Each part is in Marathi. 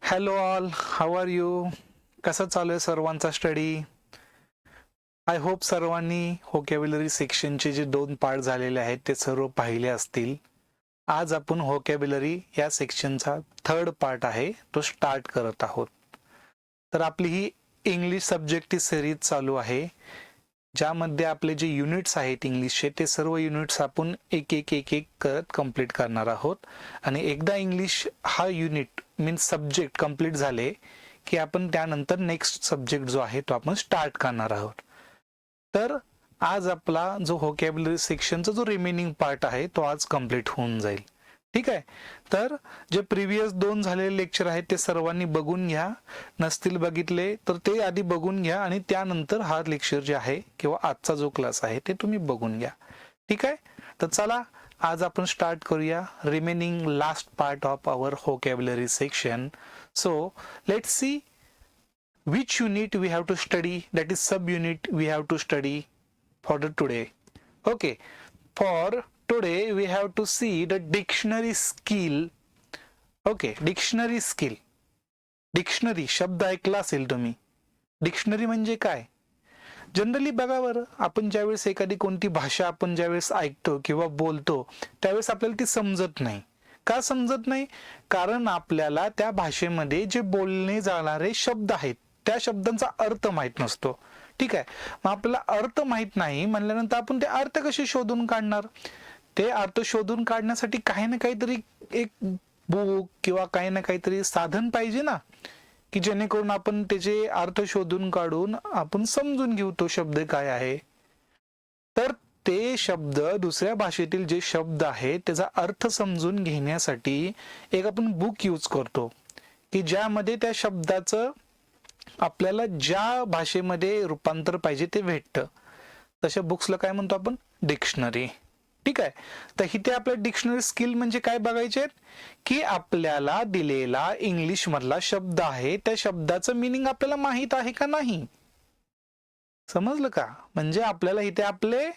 Hello all, how are you? कसं चालू आहे सर्वांचा स्टडी? आय होप सर्वांनी व्होकॅब्युलरी सेक्शनचे जे 2 पार्ट झालेले आहेत ते सर्व पाहिले असतील. आज आपण व्होकॅब्युलरी या सेक्शनचा 3rd पार्ट आहे तो स्टार्ट करत आहोत. तर आपली ही इंग्लिश सब्जेक्टची सिरीज चालू आहे, ज्यामध्ये आपले जे युनिट्स आहेत इंग्लिशचे ते सर्व युनिट्स आपण एक एक करत कंप्लीट करणार आहोत. आणि एकदा इंग्लिश हा युनिट मीन्स सब्जेक्ट कंप्लीट झाले की आपण त्यानंतर नेक्स्ट सब्जेक्ट जो आहे तो आपण स्टार्ट करणार आहोत. तर आज आपला जो व्होकॅब्युलरी सेक्शनचा जो रिमेनिंग पार्ट आहे तो आज कंप्लीट होऊन जाईल. ठीक आहे. तर जे प्रिव्हियस 2 झालेले लेक्चर आहेत ते सर्वांनी बघून घ्या. नसतील बघितले तर ते आधी बघून घ्या आणि त्यानंतर हा लेक्चर जे आहे किंवा आजचा जो क्लास आहे ते तुम्ही बघून घ्या. ठीक आहे. तर चला आज आपण स्टार्ट करूया remaining last part of our vocabulary section. So let's see which unit we have to study, that is sub unit we have to study for the today. Okay, for today we have to see the dictionary skill. Okay, dictionary skill. Dictionary शब्द ऐकला असेल तुम्ही. डिक्शनरी म्हणजे काय? जनरली बघा बरं, आपण ज्यावेळेस एखादी कोणती भाषा आपण ज्यावेळेस ऐकतो किंवा बोलतो त्यावेळेस आपल्याला ती समजत नाही. का समजत नाही? कारण आपल्याला त्या भाषेमध्ये जे बोलणे जाणारे शब्द आहेत त्या शब्दांचा अर्थ माहित नसतो. ठीक आहे. मग आपल्याला अर्थ माहित नाही म्हणल्यानंतर आपण ते अर्थ कसे शोधून काढणार? ते अर्थ शोधून काढण्यासाठी काही ना काहीतरी एक बुक किंवा काही ना काहीतरी साधन पाहिजे ना, की जेणेकरून आपण त्याचे अर्थ शोधून काढून आपण समजून घेऊ तो शब्द काय आहे. तर ते शब्द दुसऱ्या भाषेतील जे शब्द आहेत त्याचा अर्थ समजून घेण्यासाठी एक आपण बुक यूज करतो, की ज्यामध्ये त्या शब्दाचं आपल्याला ज्या भाषेमध्ये रूपांतर पाहिजे ते भेटतं. तशा बुक्सला काय म्हणतो आपण? डिक्शनरी. ठीक आहे. तर इथे आपल्या डिक्शनरी स्किल म्हणजे काय बघायचे, की आपल्याला दिलेला इंग्लिश मधला शब्द आहे त्या शब्दाचं मीनिंग आपल्याला माहित आहे का नाही. समजलं का? म्हणजे आपल्याला इथे आपले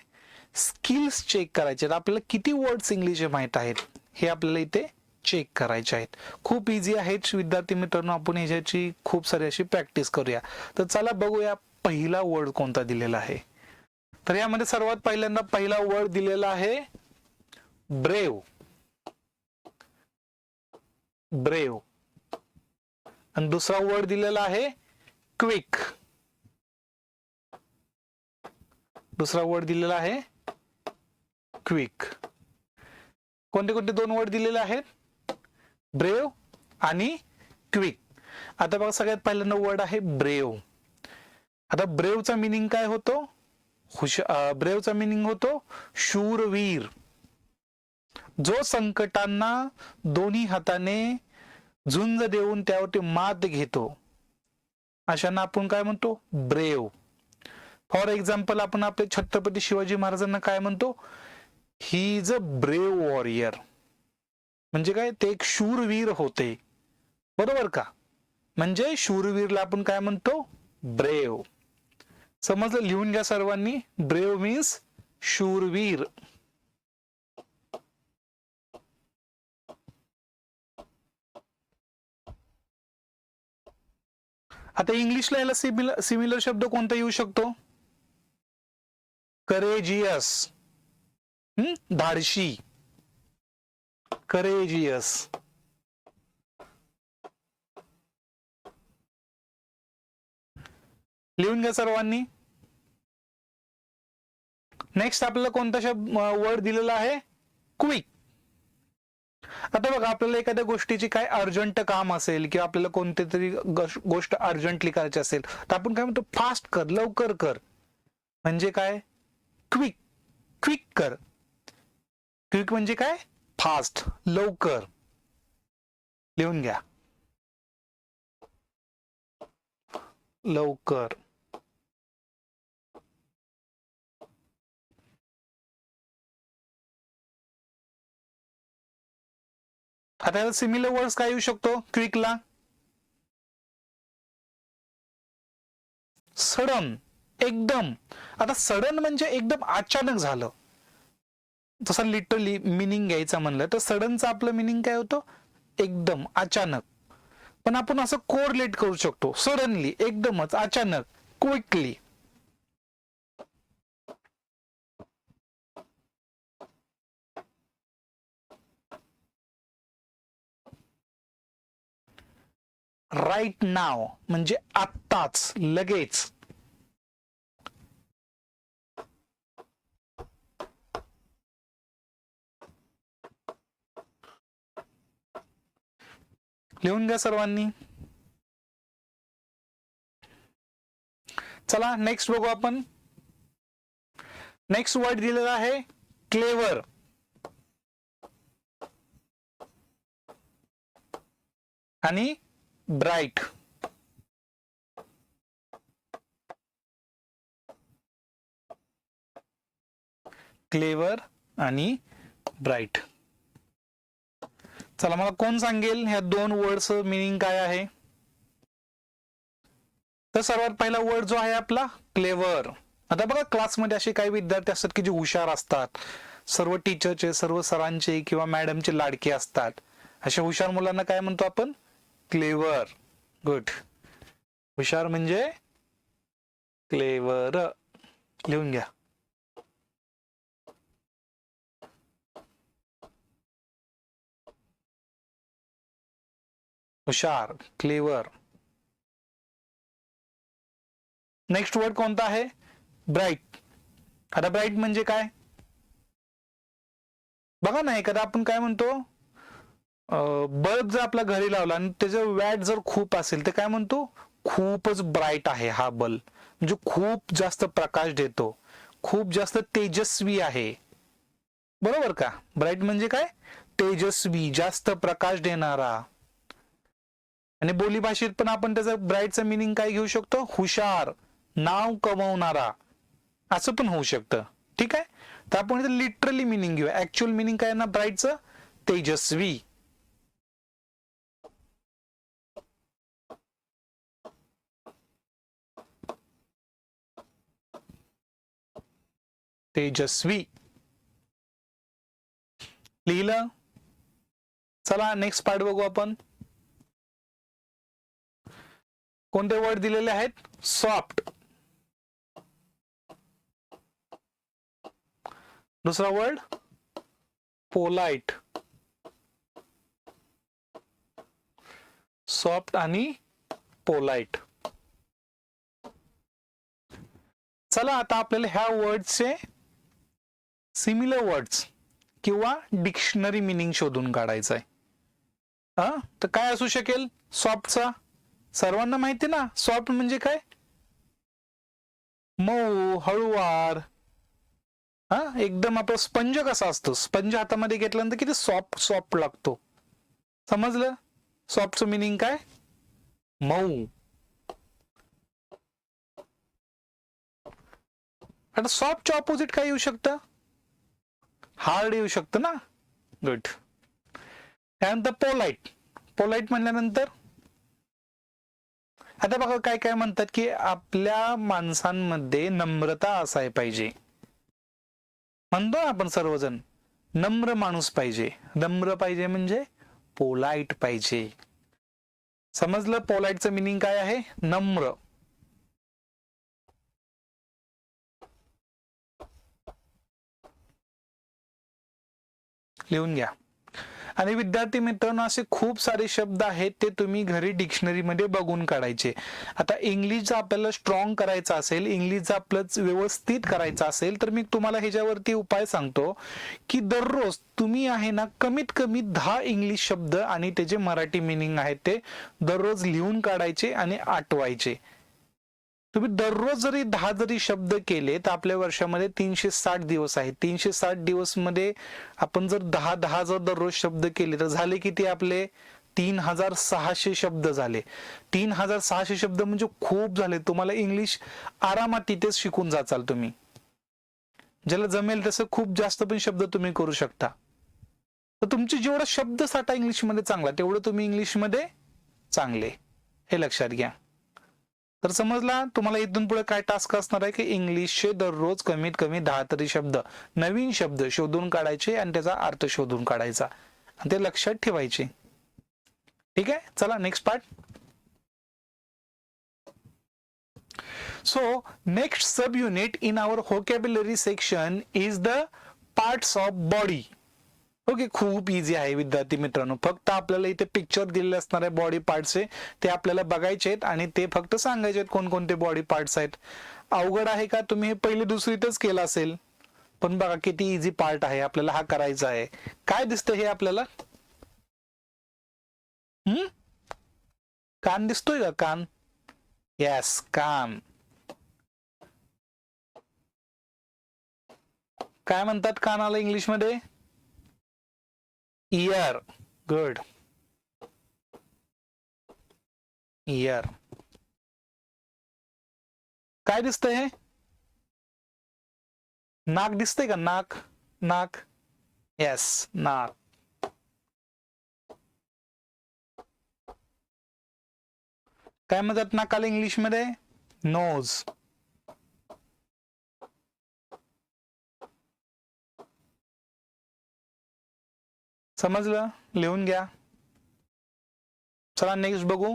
स्किल्स चेक करायचे आहेत. आपल्याला किती वर्ड्स इंग्लिश माहित आहेत हे आपल्याला इथे चेक करायचे आहेत. खूप इझी आहेत विद्यार्थी मित्रांनो, आपण ह्याची खूप सारी अशी प्रॅक्टिस करूया. तर चला बघूया पहिला वर्ड कोणता दिलेला आहे. तर यामध्ये सर्वात पहिल्यांदा पहिला वर्ड दिलेला आहे ब्रेव. ब्रेव. आणि दुसरा वर्ड दिलेला आहे क्विक. दुसरा वर्ड दिलेला आहे क्विक. कोणते कोणते 2 वर्ड दिलेले आहेत? ब्रेव आणि क्विक. आता बघा सगळ्यात पहिल्यांदा वर्ड आहे ब्रेव. आता ब्रेवचा मीनिंग काय होतो? ब्रेवचा मीनिंग होतो शूरवीर, जो संकटांना दोन्ही हाताने झुंज देऊन त्यावरती मात घेतो, अशांना आपण काय म्हणतो? ब्रेव. फॉर एक्झाम्पल आपण आपले छत्रपती शिवाजी महाराजांना काय म्हणतो? He is a brave warrior. म्हणजे काय? ते एक शूरवीर होते. बरोबर का? म्हणजे शूरवीरला आपण काय म्हणतो? ब्रेव. समजलं? लिहून घ्या सर्वांनी. ब्रेव मीन्स शूरवीर. आता इंग्लिशला याला सिमिलर शब्द कोणता येऊ शकतो? करेजियस. धाडशी. करेजियस. लिहून घ्या सर्वांनी. नेक्स्ट आपल्याला कोणता शब्द वर्ड दिलेला आहे? क्विक. आता बघा, आपल्याला एखाद्या गोष्टीची काय अर्जंट काम असेल किंवा आपल्याला कोणती तरी गोष्ट अर्जंटली करायची असेल तर आपण काय म्हणतो? फास्ट कर, लवकर कर. म्हणजे काय? क्विक. क्विक कर. क्विक म्हणजे काय? फास्ट, लवकर. लिहून घ्या. लवकर. आता सिमिलर वर्ड्स काय येऊ शकतो क्विकला? सडन, एकदम. आता सडन म्हणजे एकदम अचानक झालं. तसा लिटरली मिनिंग घ्यायचा म्हणलं तर सडनचा आपलं मिनिंग काय होतं? एकदम, अचानक. पण आपण असं कोरिलेट करू शकतो सडनली, एकदमच अचानक, क्विकली. राईट नाव म्हणजे आत्ताच, लगेच. लिहून घ्या सर्वांनी. चला नेक्स्ट बघू आपण. नेक्स्ट वर्ड दिलेला आहे क्लेवर. आणि ब्राईट. क्लेवर आणि ब्राईट. चला मला कोण सांगेल ह्या दोन वर्ड्स मिनिंग काय आहे? तर सर्वात पहिला वर्ड जो आहे आपला क्लेवर. आता बघा क्लासमध्ये असे काही विद्यार्थी असतात की जे हुशार असतात, सर्व टीचरचे, सर्व सरांचे किंवा मॅडमचे लाडके असतात. अशा हुशार मुलांना काय म्हणतो आपण? क्लेवर. गुड. हुशार म्हणजे क्लेवर. लिहून घ्या. हुशार, क्लेवर. नेक्स्ट वर्ड कोणता आहे? ब्राईट. आता ब्राईट म्हणजे काय? बघा ना, एखादा आपण काय म्हणतो, बल्ब जर आपल्या घरी लावला आणि त्याचं वॅट जर खूप असेल तर काय म्हणतो? खूपच ब्राईट आहे हा बल्ब, म्हणजे खूप जास्त प्रकाश देतो, खूप जास्त तेजस्वी आहे. बरोबर का? ब्राईट म्हणजे काय? तेजस्वी, जास्त प्रकाश देणारा. आणि बोलीभाषेत पण आपण त्याचं ब्राईटचं मिनिंग काय घेऊ शकतो? हुशार, नाव कमवणारा, असं पण होऊ शकतं. ठीक आहे. तर आपण लिटरली मिनिंग घेऊया. ऍक्च्युअल मिनिंग काय ना ब्राईटचं? तेजस्वी. तेजस्वी. लिहिलं. चला नेक्स्ट पार्ट बघू आपण. कोणते वर्ड दिलेले आहेत? सॉफ्ट. दुसरा वर्ड पोलाइट. सॉफ्ट आणि पोलाइट. चला आता आपल्याला ह्या वर्डचे सिमिलर वर्ड्स किंवा डिक्शनरी मिनिंग शोधून काढायचं आहे. तर काय असू शकेल सॉफ्टचा? सर्वांना माहिती ना सॉफ्ट म्हणजे काय? मऊ, हळूवार. एकदम आपला स्पंज कसा असतो, स्पंज हातामध्ये घेतल्यानंतर किती सॉफ्ट सॉफ्ट लागतो. समजलं? सॉफ्टचं मिनिंग काय? मऊ. आता सॉफ्टच्या ऑपोजिट काय येऊ शकतं? हार्ड येऊ शकतं ना. गुड. त्यानंतर पोलाइट. पोलाइट म्हणल्यानंतर आता बघा काय काय म्हणतात की आपल्या माणसांमध्ये नम्रता असाय पाहिजे. म्हणतो आपण सर्वजण नम्र माणूस पाहिजे. नम्र पाहिजे म्हणजे पोलाइट पाहिजे. समजलं? पोलाइटचं मिनिंग काय आहे? नम्र. लिहून घ्या. आणि विद्यार्थी मित्रांनो असे खूप सारे शब्द आहेत ते तुम्ही घरी डिक्शनरी मध्ये बघून काढायचे. आता इंग्लिश आपल्याला स्ट्रॉंग करायचं असेल, इंग्लिश आपलं व्यवस्थित करायचं असेल तर मी तुम्हाला ह्याच्यावरती उपाय सांगतो की दररोज तुम्ही आहे ना कमीत कमी 10 इंग्लिश शब्द आणि त्याचे मराठी मिनिंग आहेत ते दररोज लिहून काढायचे आणि आठवायचे. तुम्ही दररोज जरी 10 जरी शब्द केले तर आपल्या वर्षामध्ये 360 दिवस आहेत. 360 दिवस मध्ये आपण जर 10 जर दररोज शब्द केले तर झाले किती आपले? 3600 शब्द झाले. 3600 शब्द म्हणजे खूप झाले. तुम्हाला इंग्लिश आरामात तिथेच शिकून जाचाल तुम्ही. ज्याला जमेल तसं खूप जास्त पण शब्द तुम्ही करू शकता. तर तुमची जेवढा शब्द साठा इंग्लिशमध्ये चांगला तेवढं तुम्ही इंग्लिशमध्ये चांगले, हे लक्षात घ्या. तर समजला तुम्हाला इथून पुढे काय टास्क असणार आहे की इंग्लिशचे दररोज कमीत कमी 10 तरी शब्द, नवीन शब्द शोधून काढायचे आणि त्याचा अर्थ शोधून काढायचा आणि ते लक्षात ठेवायचे. ठीक आहे, चला next part. So next subunit in our vocabulary section is the parts of body. Okay, खूप इझी आहे विद्यार्थी मित्रांनो. फक्त आपल्याला इथे पिक्चर दिलेले असणार आहे बॉडी पार्ट्सचे, ते आपल्याला बघायचे आहेत आणि ते फक्त सांगायचे आहेत कोणकोणते बॉडी पार्ट्स आहेत. अवघड आहे का? तुम्ही हे पहिले दुसरीतच केलं असेल, पण बघा किती इझी पार्ट आहे, आपल्याला हा करायचा आहे. काय दिसतं हे आपल्याला? कान दिसतोय का? कान, येस, कान. काय म्हणतात कानाला इंग्लिश मध्ये? इयर. Good, year. काय दिसतंय हे? नाक दिसतंय का? नाक, नाक, येस, नाक. काय म्हणतात नाकाला इंग्लिश मध्ये? नोज. समजलं? लिहून घ्या. चला नेक्स्ट बघू.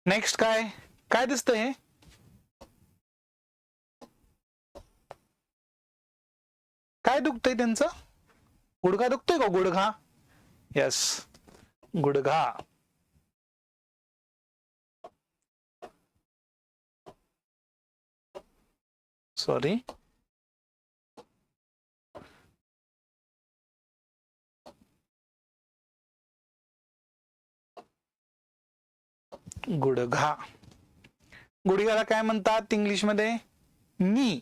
नेक्स्ट काय काय दिसतंय हे? काय दुखतंय त्यांचं? गुडघा दुखतोय का? गुडघा, यस, गुडघा. सॉरी, गुडघा. गुडघ्याला काय म्हणतात इंग्लिश मध्ये? नी.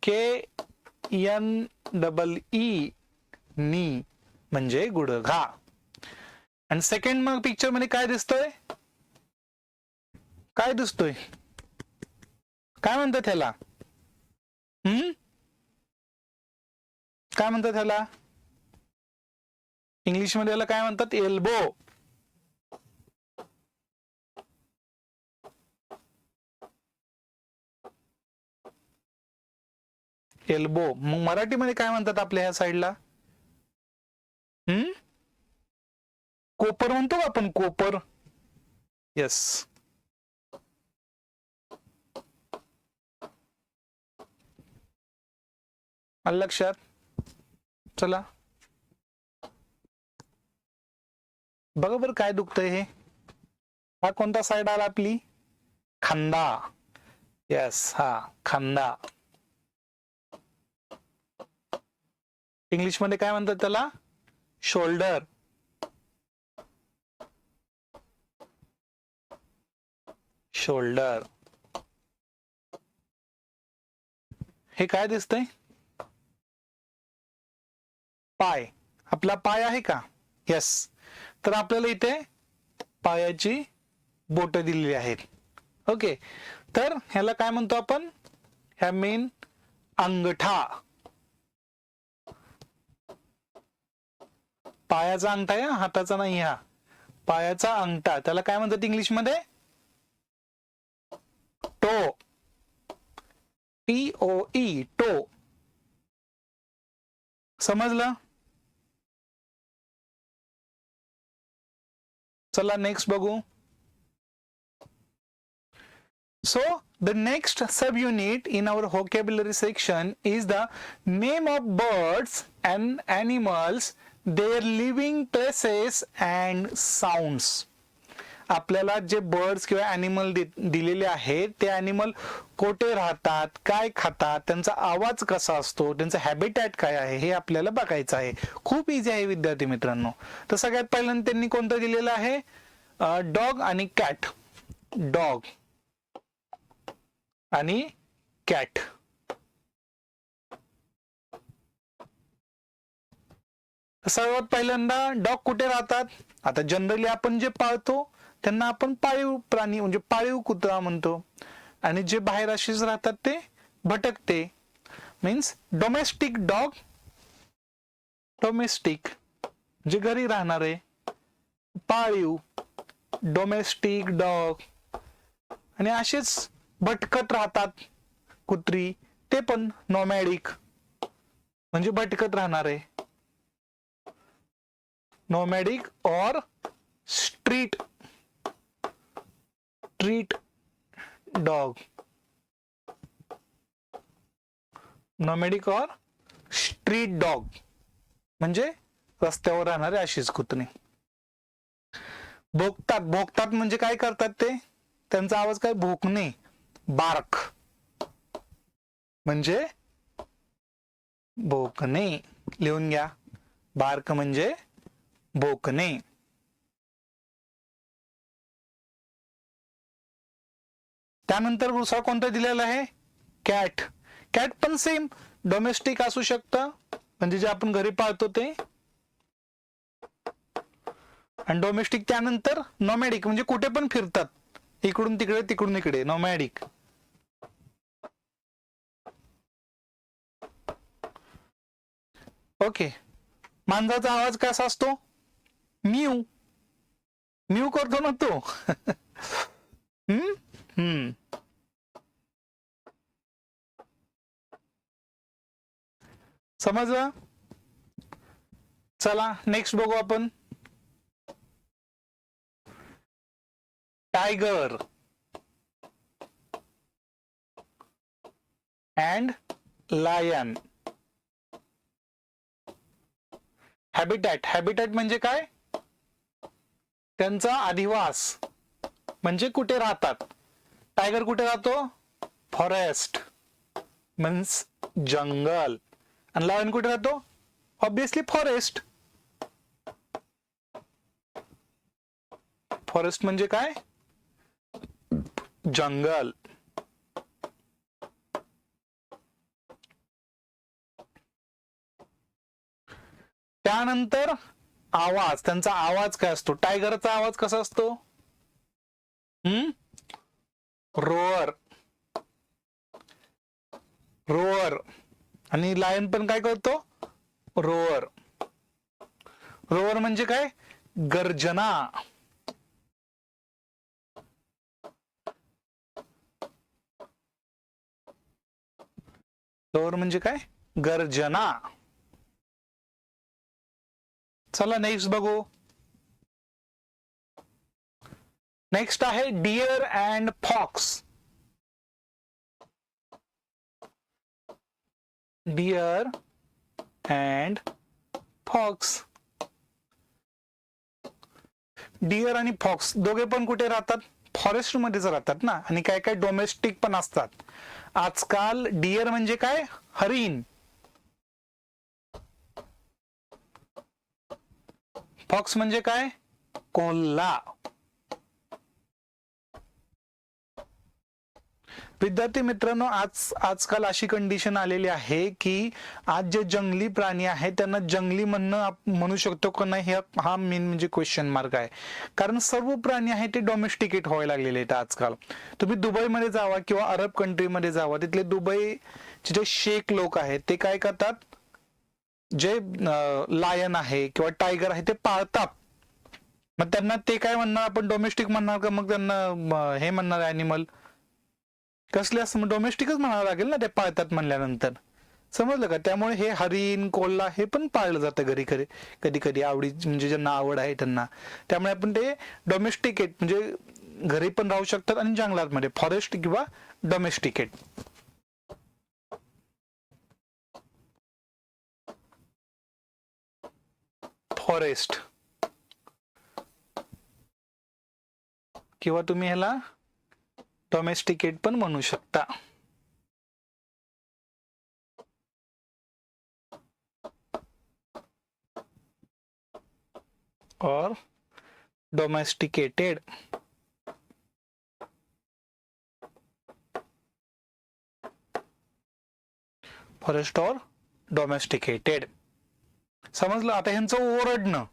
KNEE, नी म्हणजे गुडघा. आणि सेकंड मग पिक्चर मध्ये काय दिसतोय? काय दिसतोय? काय म्हणतात ह्याला? काय म्हणतात ह्याला इंग्लिश मध्ये? याला काय म्हणतात? एल्बो. एल्बो. मग मराठीमध्ये काय म्हणतात आपल्या ह्या साईडला? कोपर म्हणतो का आपण? कोपर, यस. आलं लक्षात? चला बघा बरं काय दुखतंय हे. हा कोणता साईड आला आपली? खांदा, यस, हा खांदा. इंग्लिश मध्ये काय म्हणतात त्याला? शोल्डर. शोल्डर. हे काय दिसतंय? पाय. आपला पाय आहे का? यस. तर आपल्याला इथे पायाची बोट दिलेली आहेत. ओके, तर ह्याला काय म्हणतो आपण? ह्या मेन अंगठा. पायाचा अंगठा आहे, हाताचा नाही. हा पायाचा अंगठा. त्याला काय म्हणतात इंग्लिश मध्ये? टो. TOE, टो. समजलं? चला नेक्स्ट बघू. So the next subunit in our vocabulary section is the name of birds and animals, their living places and sounds. आपल्याला जे बर्ड्स किंवा ॲनिमल दिलेले आहेत ते ॲनिमल कोठे राहतात, काय खातात, त्यांचा आवाज कसा असतो, त्यांचं हॅबिटॅट काय आहे हे आपल्याला बघायचं आहे. खूप इझी आहे विद्यार्थी मित्रांनो. तर सगळ्यात पहिल्यांदा त्यांनी कोणतं दिलेलं आहे? डॉग आणि कॅट. डॉग आणि कॅट. सर्वात पहिल्यांदा डॉग कुठे राहतात? आता जनरली आपण जे पाळतो त्यांना आपण पाळीव प्राणी म्हणजे पाळीव कुत्रा म्हणतो, आणि जे बाहेर अशीच राहतात ते भटकते. मीन्स डोमेस्टिक डॉग, डोमेस्टिक जे घरी राहणारे, पाळीव डोमेस्टिक डॉग. आणि असेच भटकत राहतात कुत्री, ते पण नोमॅडिक म्हणजे भटकत राहणारे. nomadic or street dog. nomadic or street dog म्हणजे रस्त्यावर राहणारे अशीच कुत्रे. भोकतात, भोकतात म्हणजे काय करतात ते, त्यांचा आवाज काय, भोकणे, बार्क म्हणजे भोकणे. लिहून घ्या, बार्क म्हणजे भोकणे. त्यानंतर दुसरा कोणता दिलेला आहे, कॅट. कॅट पण सेम डोमेस्टिक असू शकतं, म्हणजे जे आपण घरी पाळतो ते, आणि डोमेस्टिक. त्यानंतर नॉमॅडिक म्हणजे कुठे पण फिरतात, इकडून तिकडे तिकडून इकडे, नॉमॅडिक. ओके. मांजराचा आवाज कसा असतो, म्यू म्यू करतो ना तो. हम्म हम्म समजलं. चला नेक्स्ट बघू आपण. Tiger and lion. Habitat. Habitat म्हणजे काय, त्यांचा अधिवास, म्हणजे कुठे राहतात. टायगर कुठे राहतो, फॉरेस्ट मीन्स जंगल. आणि लायन कुठे राहतो, ऑब्विसली फॉरेस्ट. फॉरेस्ट म्हणजे काय, जंगल. त्यानंतर आवाज, त्यांचा आवाज काय असतो. टायगरचा आवाज कसा असतो, रोअर, रोअर. आणि लायन पण काय करतो, रोअर. रोअर म्हणजे काय, गर्जना. रोअर म्हणजे काय, गर्जना. चला नेक्स्ट बघू. नेक्स्ट आहे deer and fox. Deer and fox. Deer आणि फॉक्स दोघे पण कुठे राहतात, फॉरेस्ट मध्येच राहतात ना. आणि काय काय डोमेस्टिक पण असतात. आजकाल डिअर म्हणजे काय, हरिण. फॉक्स म्हणजे काय, कोल्हा. विद्यार्थी मित्रांनो, आजकाल अशी कंडिशन आलेली आहे की आज जे जंगली प्राणी आहेत त्यांना जंगली म्हणू शकतो का नाही, हा मेन म्हणजे क्वेश्चन मार्क आहे. कारण सर्व प्राणी आहेत ते डोमेस्टिकेट व्हायला लागलेले आहेत आजकाल. तुम्ही दुबईमध्ये जावा किंवा अरब कंट्रीमध्ये जावा, तिथले दुबईचे जे शेख लोक आहेत ते काय करतात, जे लायन आहे किंवा टायगर आहे ते पाळतात. मग त्यांना ते काय म्हणणार, आपण डोमेस्टिक म्हणणार का, मग त्यांना हे म्हणणार ॲनिमल कसले असं, मग डोमेस्टिकच म्हणावं लागेल ना ते पाळतात म्हणल्यानंतर. समजलं का. त्यामुळे हे हरिण, कोल्हा हे पण पाळलं जातं घरी घरी कधी कधी, आवडी म्हणजे ज्यांना आवड आहे त्यांना. त्यामुळे आपण ते डोमेस्टिकेट म्हणजे घरी पण राहू शकतात आणि जंगलात, फॉरेस्ट किंवा डोमेस्टिकेट. फॉरेस्ट किंवा तुम्ही ह्याला डोमेस्टिकेट पण म्हणू शकता. और domesticated. फॉरेस्ट और डोमेस्टिकेटेड. समजलं. आता ह्यांचं ओरडणं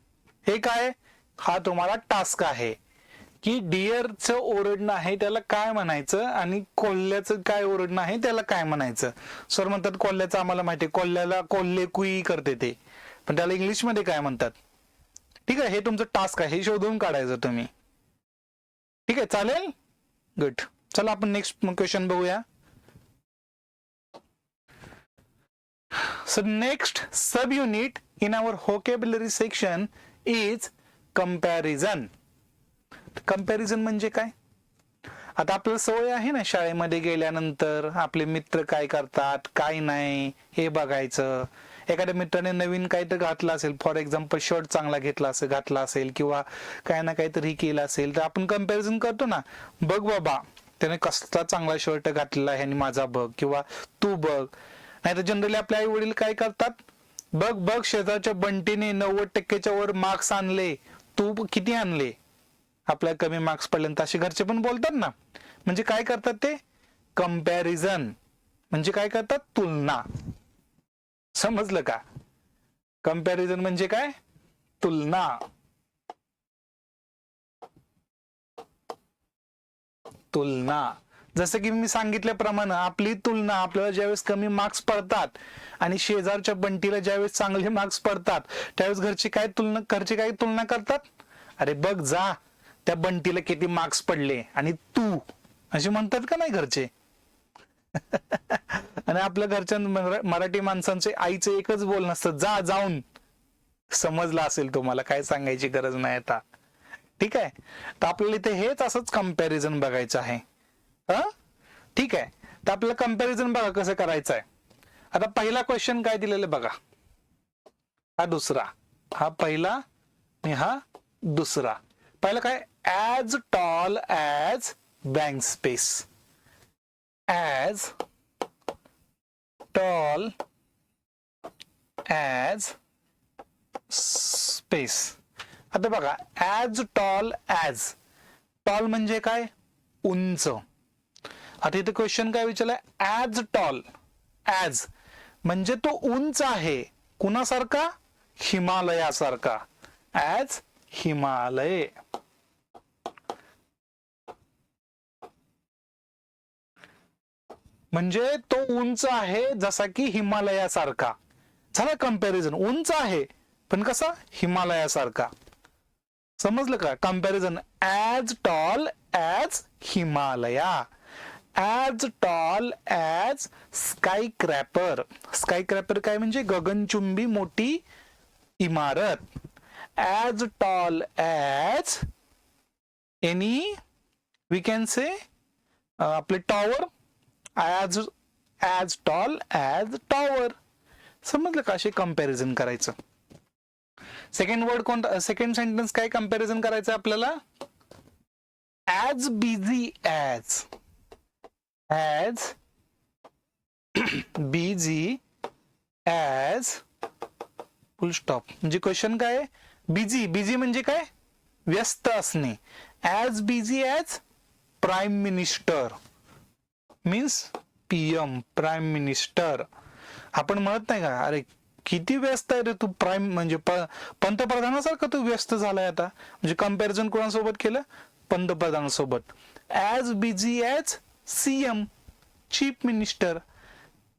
हे काय, हा तुम्हाला टास्क आहे की डिअरचं ओरडणं आहे त्याला काय म्हणायचं आणि कोल्ह्याचं काय ओरडणं आहे त्याला काय म्हणायचं. सर म्हणतात कोल्ह्याचं आम्हाला माहिती, कोल्ह्याला कोल्हे कुई करते ते, पण त्याला इंग्लिशमध्ये काय म्हणतात. ठीक आहे, हे तुमचं टास्क आहे, हे शोधून काढायचं तुम्ही. ठीक आहे, चालेल. गुड. चला आपण नेक्स्ट क्वेश्चन बघूया. So next sub unit in our vocabulary section is comparison. Comparison म्हणजे काय? आता आपल्याला सवय आहे ना शाळेमध्ये गेल्यानंतर आपले मित्र काय करतात काय नाही हे बघायचं. एखाद्या मित्राने नवीन काहीतरी घातलं असेल, फॉर एक्झाम्पल शर्ट चांगला घातला असेल किंवा काय ना काहीतरी केलं असेल तर आपण कंपॅरिझन करतो ना, बघ बाबा त्याने कसला चांगला शर्ट घातलेला आहे आणि माझा बघ, किंवा तू बघ. नाही तर जनरली आपले आई वडील काय करतात, बघ बघ शेजारच्या बंटीने 90% वर मार्क्स आणले, तू किती आणले, आपल्या कमी मार्क्स पडल्यानंतर असे घरचे पण बोलतात ना. म्हणजे काय करतात ते? कंपॅरिझन. म्हणजे काय करतात? तुलना. समजलं का? कंपॅरिझन म्हणजे काय? तुलना. तुलना. जसं की मी सांगितल्याप्रमाणे आपली तुलना, आपल्याला ज्यावेळेस कमी मार्क्स पडतात आणि शेजारच्या बंटीला ज्यावेळेस चांगले मार्क्स पडतात त्यावेळेस घरचे काय तुलना करतात, अरे बघ जा त्या बंटीला किती मार्क्स पडले आणि तू, असे म्हणतात का नाही घरचे? आणि आपल्या घरच्या मराठी माणसांचे आईचे एकच बोलणं असतं, जा जाऊन. समजलं असेल तुम्हाला, काय सांगायची गरज नाही आता. ठीक आहे. तर आपल्याला इथे हेच असंच कंपॅरिझन बघायचं आहे. ठीक आहे. तर आपल्याला कंपॅरिझन बघा कसं करायचं आहे. आता पहिला क्वेश्चन काय दिलेलं बघा, हा दुसरा, हा पहिला आणि हा दुसरा. पहिला काय, as tall as blank space. As tall as space. आता बघा, ॲज टॉल ॲज, टॉल म्हणजे काय? उंच. आता इथे क्वेश्चन काय विचारलाय, ॲज टॉल ॲज म्हणजे तो उंच आहे. कुणासारखा? हिमालयासारखा. ॲज हिमालय. म्हणजे तो उंच आहे जसा की हिमालयासारखा. झाला कंपॅरिझन. उंच आहे पण कसा? हिमालयासारखा. समजलं का? Comparison as tall as Himalaya. As tall as skyscraper. Skyscraper काय म्हणजे गगनचुंबी मोठी इमारत. As tall as any we can say आपले tower. As tall as tower. समजलं का? असे कंपॅरिझन करायचं. सेकंड वर्ड कोणता? सेकंड सेंटेन्स काय कंपॅरिझन करायचं आपल्याला? As busy as. As busy as full stop. म्हणजे क्वेश्चन काय? बिझी. बिझी म्हणजे काय? व्यस्त असणे. As busy as prime minister means PM, prime minister. आपण म्हणत नाही का, अरे किती व्यस्त आहे रे तू, प्राईम म्हणजे पंतप्रधानासारखं तू व्यस्त झालाय आता. म्हणजे कंपॅरिझन कोणासोबत केलं? पंतप्रधानासोबत. As busy as CM, chief minister.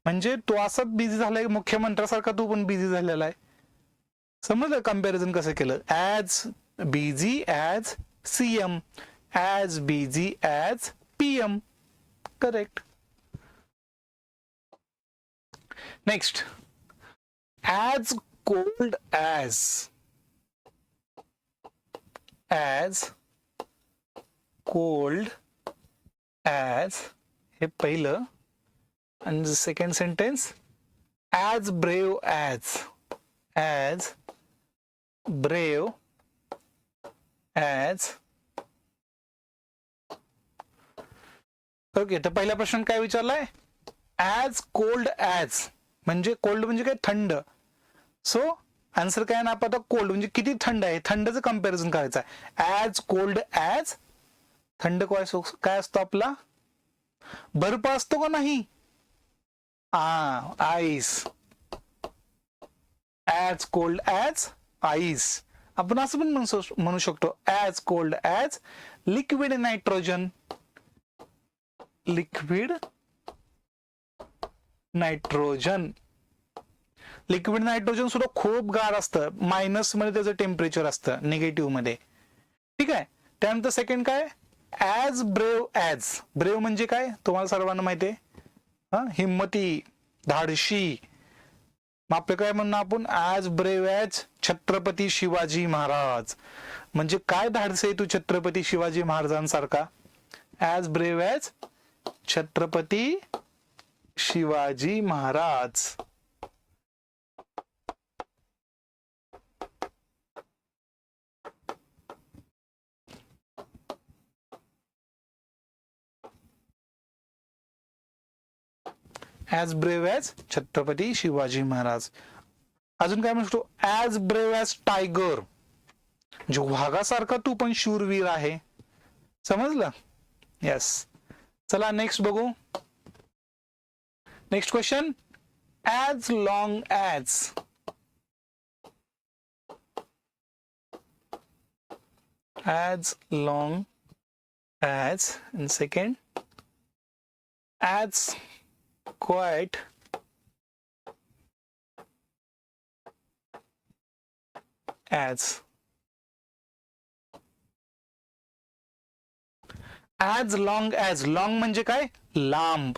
म्हणजे तू असं बिझी झालाय, मुख्यमंत्र्यासारखा तू पण बिझी झालेला आहे. समजलं कंपॅरिझन कसं केलं? As busy as CM, as busy as PM. Correct. Next, as cold as. As cold as हे पहिलं. आणि second sentence, as brave as. As brave as. Okay. तर पहिला प्रश्न काय विचारलाय? ॲज कोल्ड ॲज म्हणजे कोल्ड म्हणजे काय? थंड. सो आन्सर काय ना, आपण कोल्ड म्हणजे किती थंड आहे, थंडचं कंपॅरिझन करायचं आहे. As cold as. थंड काय असतो आपला? बर्फ असतो का नाही? Ice. As cold as ice. आपण असं पण म्हणू शकतो, as cold as liquid nitrogen. Liquid nitrogen. Liquid nitrogen सुद्धा खूप गार असतं. मायनस मध्ये त्याचं टेम्परेचर असतं, निगेटिव्ह मध्ये. ठीक आहे. त्यानंतर सेकंड काय? As brave as. ब्रेव म्हणजे काय? तुम्हाला सर्वांना माहिती आहे, हिम्मती, धाडशी. मग आपलं काय म्हणणं आपण as brave as Chhatrapati Shivaji Maharaj. म्हणजे काय धाडस आहे तू छत्रपती शिवाजी महाराजांसारखा. As brave as Chhatrapati Shivaji Maharaj. As brave as Chhatrapati Shivaji Maharaj. अजून काय म्हणतो ॲज ब्रेव्ह ॲज टायगर. जो वाघासारखा तू पण शूरवीर आहे. समजलं. येस. चला नेक्स्ट बघू. Next question. As long as. As long as. In second. As quite as. as long as. long म्हणजे काय लांब.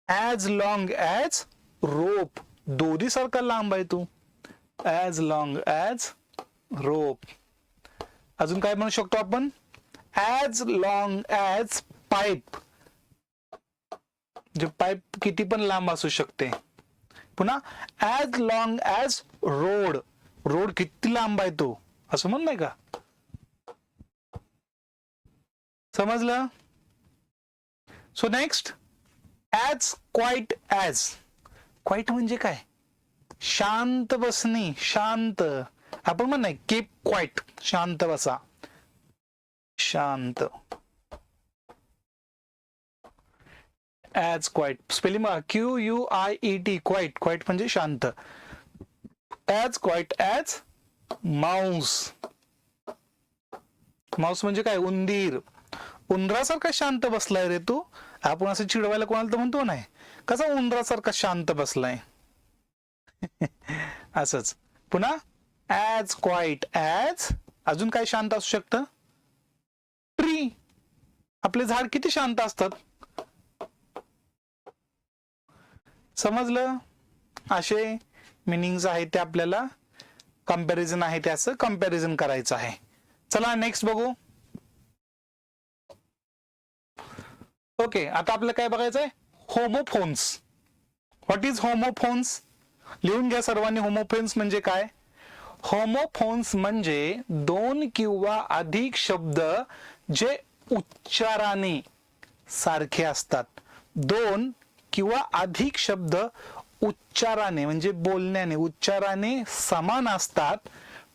as long as rope. दोरीसारखा लांब आहे तू. as long as rope. अजून काय म्हणू शकतो आपण as long as pipe. जे पाईप किती पण लांब असू शकते. पुन्हा as long as road. Road किती लांब आहे तो असं म्हण नाही का. समजलं. So next as quiet as. Quiet म्हणजे काय शांत बसणे. शांत. आपण म्हण नाही कीप क्वाईट. शांत बसा. शांत. As quiet. Spelling QUIET. Quiet. Quiet म्हणजे शांत. As quiet as mouse. Mouse म्हणजे काय उंदीर. उंदरासारखा शांत बसलाय रे तू. आपण असं चिडवायला कोणाला तर म्हणतो नाही कसा उंदरासारखा शांत बसलाय. असंच. पुन्हा ॲज क्वाईट ॲज. अजून काय शांत असू शकतं. ट्री. आपले झाड किती शांत असतात. समजलं. असे मिनिंग्स आहेत ते आपल्याला कंपॅरिझन आहे त्याचं कंपॅरिझन करायचं आहे. चला नेक्स्ट बघू. ओके. आता आपल्याला काय बघायचं आहे होमोफोन्स. What is homophones. लिहून घ्या सर्वांनी. होमोफोन्स म्हणजे काय. होमोफोन्स म्हणजे दोन किंवा अधिक शब्द जे उच्चाराने सारखे असतात. दोन किंवा अधिक शब्द उच्चाराने म्हणजे बोलण्याने उच्चाराने समान असतात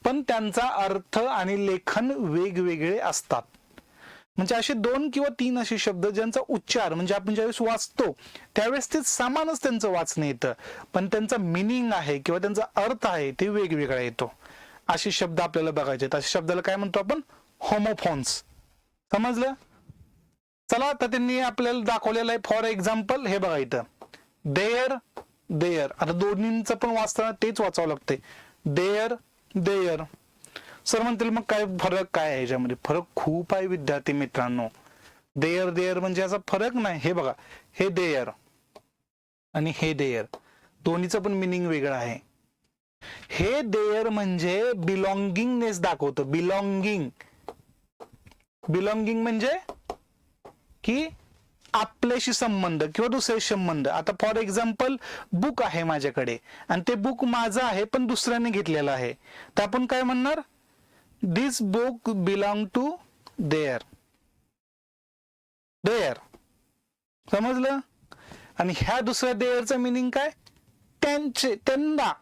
पण त्यांचा अर्थ आणि लेखन वेगवेगळे असतात. म्हणजे असे दोन किंवा तीन असे शब्द ज्यांचा उच्चार म्हणजे आपण ज्यावेळेस वाचतो त्यावेळेस ते समानच त्यांचं वाचणं येतं पण त्यांचा मिनिंग आहे किंवा त्यांचा अर्थ आहे ते वेगवेगळा येतो. असे शब्द आपल्याला बघायचे आहेत. अशा शब्दाला काय म्हणतो आपण होमोफोन्स. समजलं. चला तर त्यांनी आपल्याला दाखवलेलं आहे. फॉर एक्झाम्पल हे बघा इथं देअर देअर. आता दोन्हींचं पण वाचताना तेच वाचावं लागतंय. There there. सर म्हणतील मग काय फरक काय आहे याच्यामध्ये. फरक खूप आहे विद्यार्थी मित्रांनो. देअर देअर म्हणजे याचा फरक नाही. हे बघा हे देअर आणि हे देअर दोन्हीचं पण मिनिंग वेगळं आहे. हे देअर म्हणजे बिलॉंगिंगनेस दाखवतं. बिलॉंगिंग. बिलॉंगिंग म्हणजे की आपल्याशी संबंध किंवा दुसऱ्याशी संबंध. आता फॉर एक्झाम्पल बुक आहे माझ्याकडे आणि ते बुक माझं आहे पण दुसऱ्याने घेतलेलं आहे तर आपण काय म्हणणार this book belong to their. Their. समजलं. आणि ह्या दुसऱ्या देअरचं मिनिंग काय त्यांचे त्यांना.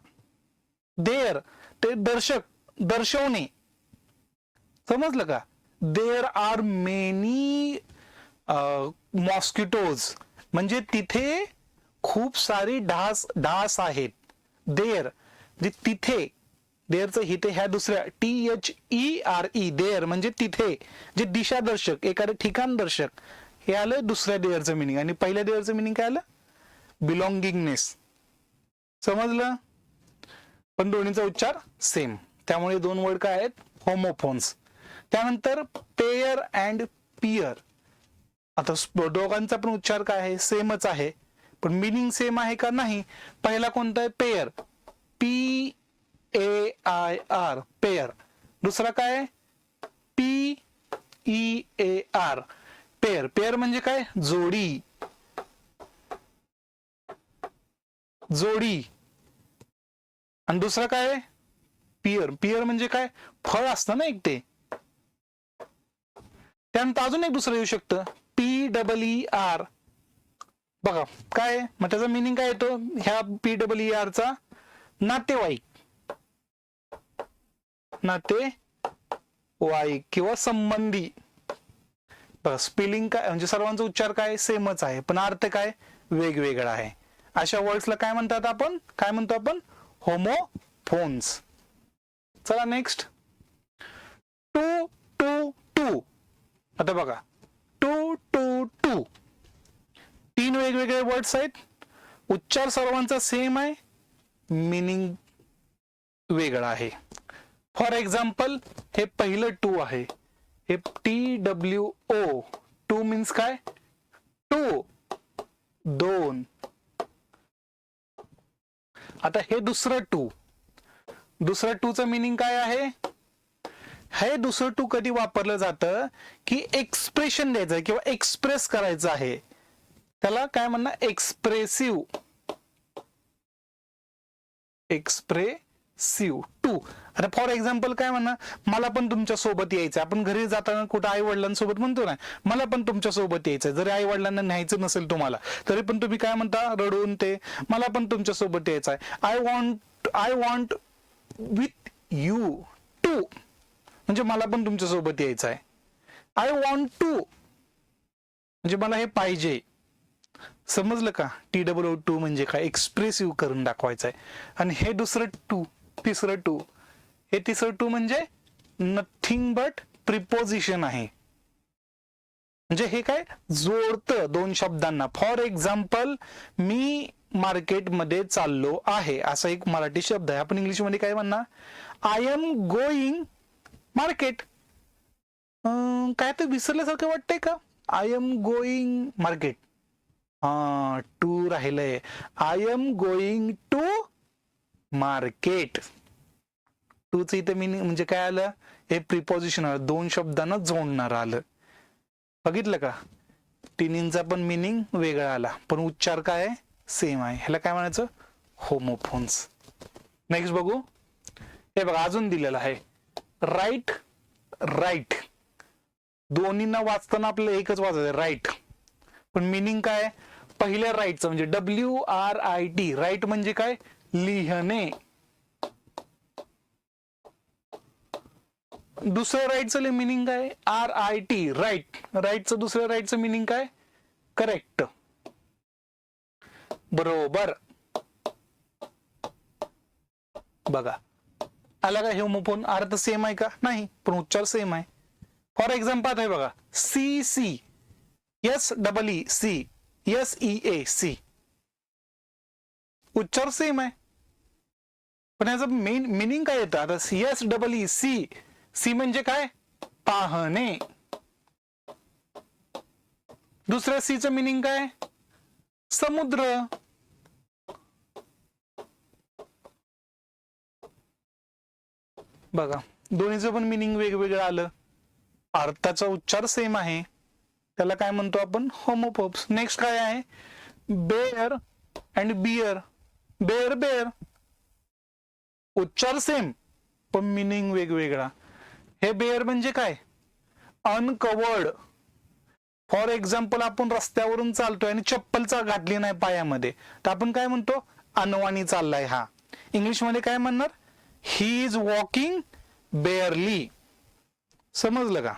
देअर ते दर्शक दर्शवणे. समजलं का. देअर आर मेनी मॉस्किटोज म्हणजे तिथे खूप सारी डास आहेत. देअर म्हणजे तिथे. देअरचं इथे ह्या दुसऱ्या THERE देअर म्हणजे तिथे जे दिशादर्शक एखादं ठिकाण दर्शक हे आलं दुसऱ्या देअरचं मिनिंग. आणि पहिल्या देअरचं मिनिंग काय आलं बिलॉंगिंगनेस. समजलं. पण दोन्हीचा उच्चार सेम त्यामुळे दोन वर्ड काय आहेत होमोफोन्स. त्यानंतर पेयर अँड पियर. आता दोघांचा पण उच्चार काय आहे सेमच आहे पण मिनिंग सेम आहे का नाही. पहिला कोणता आहे पेयर. PAIR pair. दुसरा काय PEAR पेयर. पेयर म्हणजे काय जोडी. जोडी. आणि दुसरा काय पियर. पियर म्हणजे काय फळ असतं ना एक ते. त्यानंतर अजून एक दुसरं येऊ शकतं PEER. बघा काय मग त्याचा मिनिंग काय येतो ह्या PEER चा नातेवाईक. नातेवाईक किंवा संबंधी. बघा स्पेलिंग काय म्हणजे सर्वांचा उच्चार काय सेमच आहे पण अर्थ काय वेगवेगळा आहे. अशा वर्ड्सला काय म्हणतात आपण काय म्हणतो आपण होमोफोन्स. चला नेक्स्ट टू टू टू. आता बघा टू टू टू 3 वेगवेगळे वर्ड्स आहेत. उच्चार सर्वांचा सेम आहे मीनिंग वेगळा आहे. फॉर एक्झाम्पल हे पहिलं टू आहे हे TWO. टू मीन्स काय टू दोन. आता हे दुसरं टू. दुसरं टूचं मिनिंग काय आहे. हे दुसरं टू कधी वापरलं जातं की एक्सप्रेशन द्यायचं किंवा एक्सप्रेस करायचं आहे त्याला काय म्हणणार एक्सप्रेसिव्ह. Expressive two. आता फॉर एक्झाम्पल काय म्हणणार मला पण तुमच्या सोबत यायचं. आपण घरी जाताना कुठं आई वडिलांसोबत म्हणतो ना मला पण तुमच्या सोबत यायचंय. जरी आई वडिलांना न्यायचं नसेल तुम्हाला तरी पण तुम्ही काय म्हणता रडून ते मला पण तुमच्या सोबत यायचं आहे. I want with you too म्हणजे मला पण तुमच्या सोबत यायचं आहे. आय वॉन्ट टू म्हणजे मला हे पाहिजे. समजलं का TWO म्हणजे काय एक्सप्रेसिव्ह करून दाखवायचं आहे. आणि हे दुसरं टू तिसरं टू हे तिसरं टू म्हणजे नथिंग बट प्रिपोजिशन आहे. म्हणजे हे काय जोडतं दोन शब्दांना. फॉर एक्झाम्पल मी मार्केटमध्ये चाललो आहे असा एक मराठी शब्द आहे. आपण इंग्लिशमध्ये काय म्हणणार आय एम गोईंग मार्केट. काय तर विसरल्यासारखं वाटतंय का I am going market. To राहिलंय I am going to market. टूच इथे मिनिंग म्हणजे काय आलं हे प्रिपोजिशन आलं दोन शब्दांना जोडणार आलं. बघितलं का तिन्हींचा पण मिनिंग वेगळा आला पण उच्चार काय सेम आहे. ह्याला काय म्हणायचं होमोफोन्स. नेक्स्ट बघू. हे बघा अजून दिलेलं आहे राईट. राईट दोन्हींना वाचताना आपल्याला एकच वाचायचं राईट पण मिनिंग काय पहिल्या राईटचं म्हणजे WRIT. राईट म्हणजे काय लिहिणे. दुसऱ्या राईटचं मिनिंग काय RIT राईट. राईटचं दुसऱ्या राईटचं मिनिंग काय करेक्ट बरोबर. बघा आला का होमोफोन. अर्थ सेम आहे का नाही पण उच्चार सेम आहे. फॉर एक्झाम्पल आहे बघा CC SEEC SEAC उच्चार सेम आहे पण याचं मेन मिनिंग काय येतं. आता SEEC सी म्हणजे काय पाहणे. दुसऱ्या सीचं मिनिंग काय समुद्र. बघा दोन्हीचं पण मिनिंग वेगवेगळं आलं. अर्थाचा उच्चार सेम आहे त्याला काय म्हणतो आपण होमोफोन्स. नेक्स्ट काय आहे bear and beer. Bear bear उच्चार सेम पण मिनिंग वेगवेगळा. हे बेअर म्हणजे काय अनकवर्ड. फॉर एक्झाम्पल आपण रस्त्यावरून चालतोय आणि चप्पलचा घातली नाही पायामध्ये तर आपण काय म्हणतो अनवाणी चाललाय हा. इंग्लिशमध्ये काय म्हणणार ही इज वॉकिंग बेअरली. समजलं का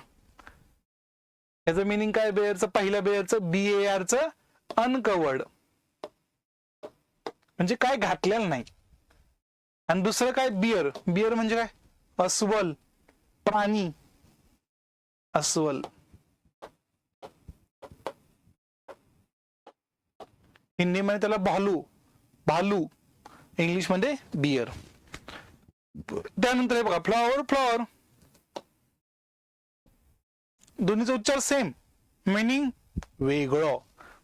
याचं मिनिंग काय बेअरचं पहिल्या बेअरचं BARचं अनकवर्ड म्हणजे काय घातलेलं नाही. आणि दुसरं काय बियर. बियर म्हणजे काय अस्वल प्राणी. अस्वल हिंदीमध्ये त्याला भालू. भालू इंग्लिशमध्ये बियर. त्यानंतर हे बघा फ्लॉवर. फ्लॉवर दोन्हीचा उच्चार सेम मिनिंग वेगळं.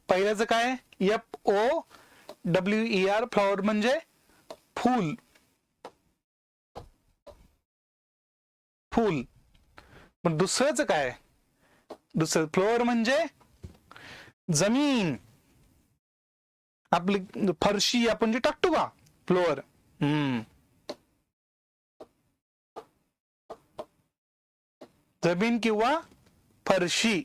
पहिल्याचं काय FOWER फ्लॉवर म्हणजे फूल. फुल. पण दुसरंच काय? दुसरं फ्लोअर म्हणजे जमीन, आपली फरशी आपण जे टाकतो का, फ्लोअर. जमीन किंवा फरशी.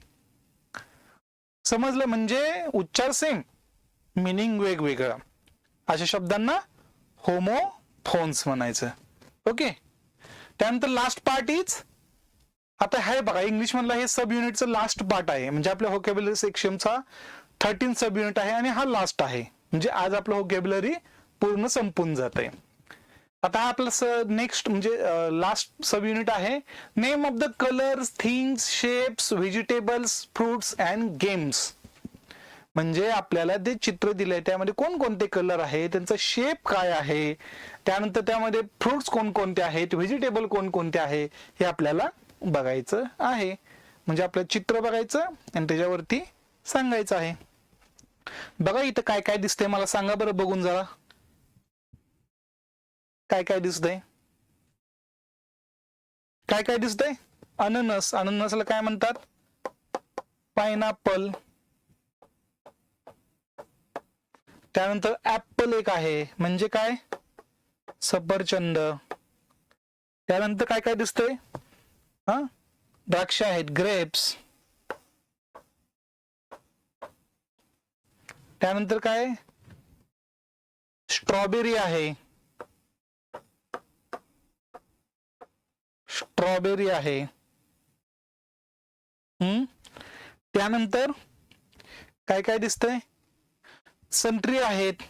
समजलं? म्हणजे उच्चार सेम, मिनिंग वेगवेगळं. अशा शब्दांना होमोफोन्स म्हणायचं. ओके. त्यानंतर लास्ट पार्ट इज, आता हे बघा इंग्लिश मधला हे सब युनिटचं लास्ट पार्ट आहे, म्हणजे आपल्या व्होकॅब्युलरी सेक्शनचा 13 सब युनिट आहे आणि हा लास्ट आहे. म्हणजे आज आपलं व्होकॅब्युलरी पूर्ण संपून जाते. आता हा आपला नेक्स्ट म्हणजे लास्ट सब युनिट आहे, name of the colours, things, shapes, vegetables, fruits and games. म्हणजे आपल्याला जे चित्र दिलंय त्यामध्ये कोणकोणते कलर आहे, त्यांचा शेप काय आहे, त्यानंतर त्यामध्ये फ्रुट्स कोणकोणते आहेत, व्हेजिटेबल कोणकोणते आहे, हे आपल्याला बघायचं आहे. म्हणजे आपलं चित्र बघायचं आणि त्याच्यावरती सांगायचं आहे. बघा इथं काय काय दिसतंय मला सांगा बरं बघून जरा. काय काय दिसतंय? काय काय दिसतंय? अननस. अननसला काय म्हणतात? पायनॅपल. त्यानंतर ऍपल एक आहे, म्हणजे काय? सफरचंद. त्यानंतर काय काय दिसतंय? द्राक्ष आहेत, ग्रेप्स. त्यानंतर काय? स्ट्रॉबेरी आहे. स्ट्रॉबेरी आहे. त्यानंतर काय काय दिसतंय? संत्री आहेत.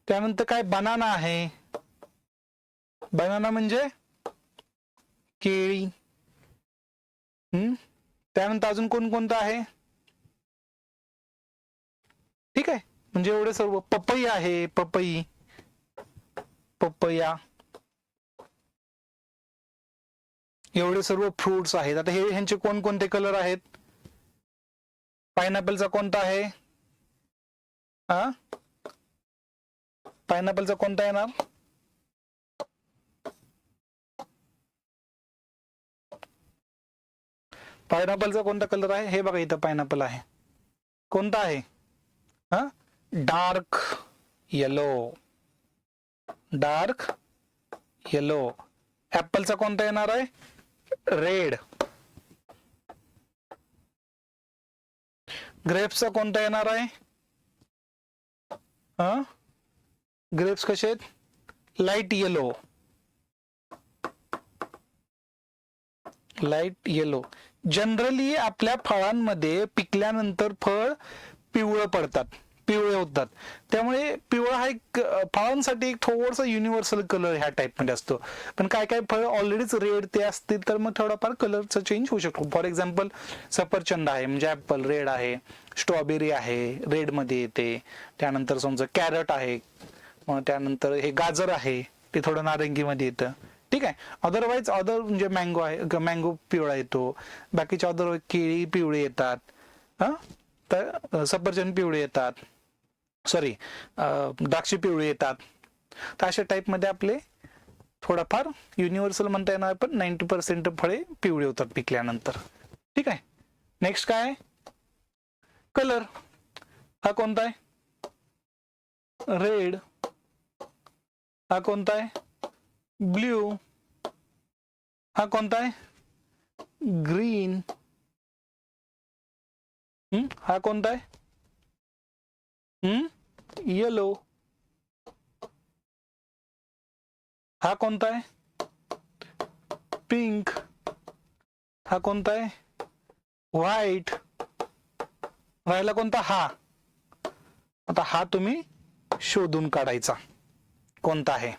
त्यानंतर काय? बनाना आहे. बनाना म्हणजे केळी. त्यानंतर अजून कोणकोणतं आहे? ठीक आहे, म्हणजे एवढे सर्व. पपई आहे, पपई, पपया. एवढे सर्व फ्रुट्स आहेत. आता हे ह्यांचे कोणकोणते कलर आहेत? पायनॅपलचा कोणता आहे? पायनॅपलचा कोणता येणार? पायनॅपलचा कोणता कलर आहे? हे बघा इथं पायनॅपल आहे. कोणता आहे? Dark yellow. Dark yellow. ऍपलचा कोणता येणार आहे? रेड. ग्रेप्सचा कोणता येणार आहे? ग्रेप्स कसे आहेत? Light yellow. Light yellow. Generally आपल्या फळांमध्ये पिकल्यानंतर फळ पिवळं पडतात, पिवळे होतात. त्यामुळे पिवळा हा एक फळांसाठी एक थोडासा युनिव्हर्सल कलर ह्या टाइप मध्ये असतो. पण काय काय फळ ऑलरेडीच रेड ते असतील तर मग थोडाफार कलरचा चेंज होऊ शकतो. फॉर एक्झाम्पल सफरचंद आहे म्हणजे ऍपल रेड आहे, स्ट्रॉबेरी आहे रेड मध्ये येते. त्यानंतर समजा कॅरट आहे, त्यानंतर हे गाजर आहे ते थोडं नारंगी मध्ये येतं. ठीक आहे. अदरवाईज अदर म्हणजे मँगो आहे, मँगो पिवळा येतो. बाकीचे अदर केळी पिवळे येतात, तर सफरचंद पिवळे येतात, सॉरी द्राक्ष पिवळे येतात. तर अशा टाइप मध्ये आपले थोडाफार युनिव्हर्सल म्हणता येणार, पण 90% फळे पिवळे होतात पिकल्यानंतर. ठीक आहे. नेक्स्ट काय आहे? कलर. हा कोणता आहे? रेड. हा कोणता आहे? ब्ल्यू. हा कोणता आहे? ग्रीन. हा कोणता आहे? येलो. हा कोणता आहे? पिंक. हा कोणता आहे? व्हाईट. राहिला कोणता? हा. आता हा तुम्ही शोधून काढायचा कोणता आहे.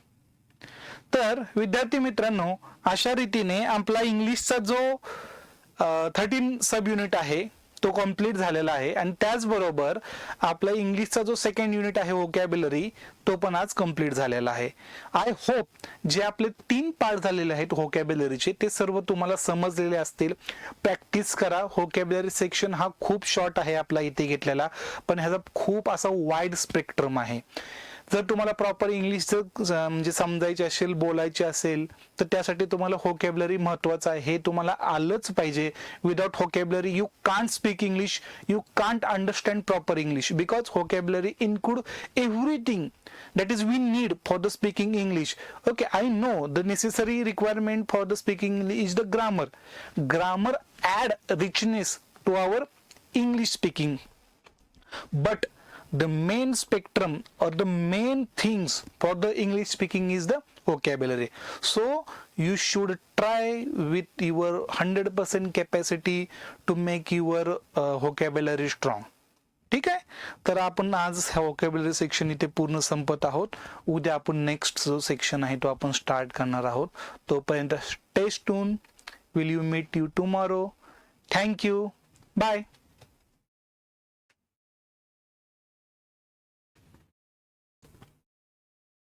तर विद्यार्थी मित्रांनो, अशा रीतीने आपला इंग्लिशचा जो 13 सब युनिट आहे तो कंप्लीट झालेला आहे. आणि त्याचबरोबर आपला इंग्लिशचा जो सेकंड युनिट आहे व्होकॅब्युलरी, तो पण आज कंप्लीट झालेला आहे. आय होप जे आपले 3 पार्ट झालेले आहेत व्होकॅब्युलरीचे ते सर्व तुम्हाला समजलेले असतील. प्रॅक्टिस करा. व्होकॅब्युलरी सेक्शन हा खूप शॉर्ट आहे आपला इथे घेतलेला, पण ह्याचा खूप असा वाईड स्पेक्ट्रम आहे. जर तुम्हाला प्रॉपर इंग्लिश म्हणजे समजायची असेल, बोलायची असेल, तर त्यासाठी तुम्हाला व्होकॅब्युलरी महत्वाचं आहे, हे तुम्हाला आलंच पाहिजे. Without vocabulary you can't speak English, you can't understand proper English, because vocabulary include everything that is we need for the speaking English. Okay, I know the necessary requirement for the speaking English is the grammar. Grammar add richness to our English speaking, but the main spectrum or the main things for the English speaking is the vocabulary. So you should try with your 100% capacity to make your vocabulary strong. ठीक आहे. तर आपण आज ह्या व्होकॅब्युलरी सेक्शन इथे पूर्ण संपत आहोत. उद्या आपण नेक्स्ट जो सेक्शन आहे तो आपण स्टार्ट करणार आहोत. तोपर्यंत stay tune. Will you meet you tomorrow. Thank you. Bye.